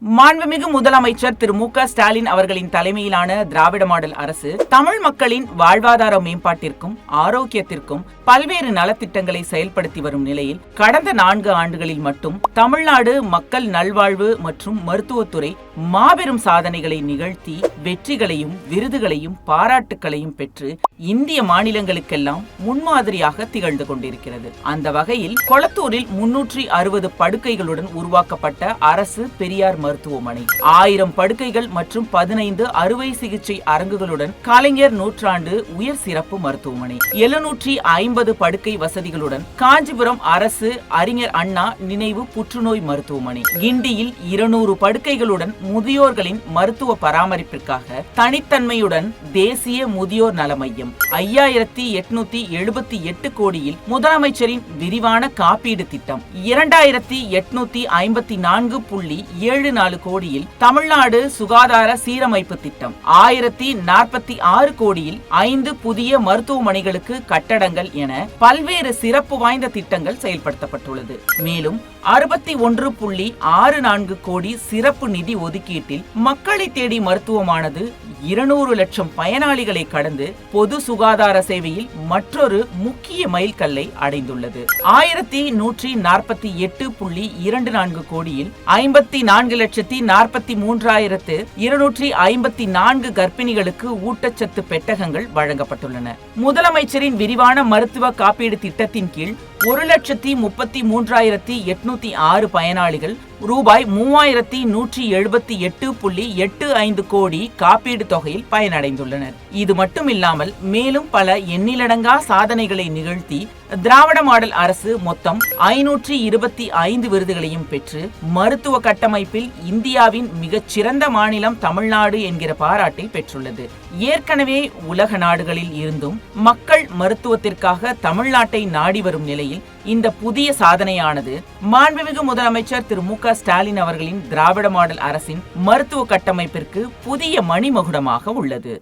மாண்புமிகு முதலமைச்சர் திரு மு.க. ஸ்டாலின் அவர்களின் தலைமையிலான திராவிட மாடல் அரசு தமிழ் மக்களின் வாழ்வாதார மேம்பாட்டிற்கும் ஆரோக்கியத்திற்கும் பல்வேறு நலத்திட்டங்களை செயல்படுத்தி வரும் நிலையில் கடந்த 4 ஆண்டுகளில் மட்டும் தமிழ்நாடு மக்கள் நல்வாழ்வு மற்றும் மருத்துவத்துறை மாபெரும் சாதனைகளை நிகழ்த்தி வெற்றிகளையும் விருதுகளையும் பாராட்டுகளையும் பெற்று இந்திய மாநிலங்களுக்கெல்லாம் முன்மாதிரியாக திகழ்ந்து கொண்டிருக்கிறது. அந்த வகையில் கொளத்தூரில் 360 படுக்கைகளுடன் உருவாக்கப்பட்ட அரசு பெரியார் மருத்துவமனை 1000 படுக்கைகள் மற்றும் 15 அறுவை சிகிச்சை அரங்குகளுடன் கலைஞர் நூற்றாண்டு உயர் சிறப்பு மருத்துவமனை 750 படுக்கை வசதிகளுடன் காஞ்சிபுரம் அரசு அறிஞர் அண்ணா நினைவு புற்றுநோய் மருத்துவமனை கிண்டியில் 200 படுக்கைகளுடன் முதியோர்களின் மருத்துவ பராமரிப்பிற்காக தனித்தன்மையுடன் தேசிய முதியோர் நல மையம் 5878 கோடியில் முதலமைச்சரின் விரிவான காப்பீடு திட்டம் 2854.74 கோடியில் தமிழ்நாடு சுகாதார சீரமைப்பு திட்டம் 1046 கோடியில் 5 புதிய மருத்துவமனைகளுக்கு கட்டடங்கள் என பல்வேறு சிறப்பு வாய்ந்த திட்டங்கள் செயல்படுத்தப்பட்டுள்ளது. மேலும் 61.64 கோடி சிறப்பு நிதி ஒதுக்கீட்டில் மக்களை தேடி மருத்துவமானது 200 லட்சம் பயனாளிகளை கடந்து பொது சுகாதார சேவையில் மற்றொரு முக்கிய மைல்கல்லை அடைந்துள்ளது. 1148.24 கோடியில் 54,43,254 கர்ப்பிணிகளுக்கு ஊட்டச்சத்து பெட்டகங்கள் வழங்கப்பட்டுள்ளன. முதலமைச்சரின் விரிவான மருத்துவ காப்பீடு திட்டத்தின் கீழ் 1,33,806 பயனாளிகள் ரூபாய் 3,178.85 கோடி காப்பீடு தொகையில் பயனடைந்துள்ளனர். இது மட்டுமில்லாமல் மேலும் பல எண்ணிலடங்கா சாதனைகளை நிகழ்த்தி திராவிட மாடல் அரசு மொத்தம் 525 விருதுகளையும் பெற்று மருத்துவ கட்டமைப்பில் இந்தியாவின் மிகச்சிறந்த மாநிலம் தமிழ்நாடு என்கிற பாராட்டை பெற்றுள்ளது. ஏற்கனவே உலக நாடுகளில் இருந்தும் மக்கள் மருத்துவத்திற்காக தமிழ்நாட்டை நாடி வரும் நிலையில் இந்த புதிய சாதனையானது மாண்புமிகு முதலமைச்சர் திரு மு.க. ஸ்டாலின் அவர்களின் திராவிட மாடல் அரசின் மருத்துவ கட்டமைப்பிற்கு புதிய மணிமகுடமாக உள்ளது.